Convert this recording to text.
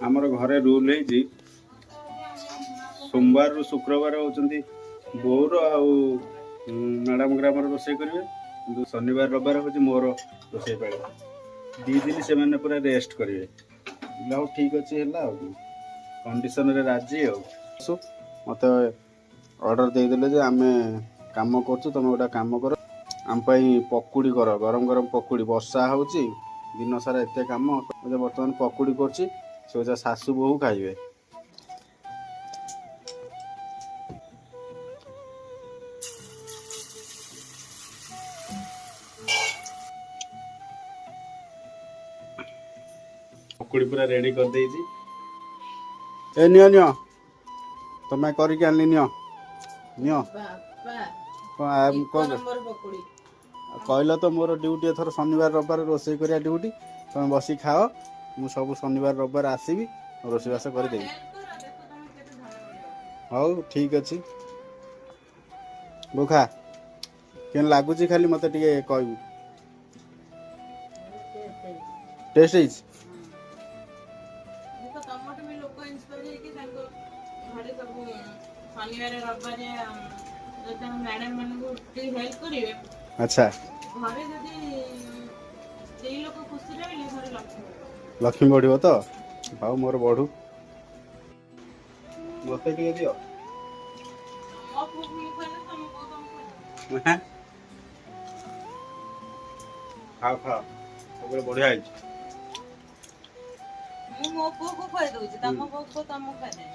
आमर घरे रूल है सोमवार रु शुक्रवार होती बोर आउ मैडम ग्रामर रोसे करेंगे कि शनिवार रविवार हूँ मोर रोसे पाड़ 2 दिन से मैंने पूरा रेस्ट करेंगे हाँ ठीक अच्छे है कंडीशन रे राजी मत ऑर्डर देदेले जे आम कम कर तुम गोटे कम कर आम पकुड़ी कर गरम गरम पकुड़ी वर्षा हो दिन सारा एत कम बर्तमान पकुड़ी कर शाशु बोहू खाइबे पकुड़ी पूरा रेडी कर देइछि ए नियो नियो तमे करी के आनली नियो नियो कहल तो मोर ड्यूटी एथर शनिवार रविवार रोषे करिया ड्यूटी तुम बसी खाओ मु सब शनिवार रविवार आसबि रोषेबास करदेवि हौ ठीक अच्छे बुखा के लगुच खाली मत कहू टेस्ट है अच्छा लक्ष्मी बढ़ तो भाव मोर बढ़ू मत दियो खाओ खाओ सब बढ़िया है मो पुओ को खुआ दूची तम पुओ को तम खुआ दे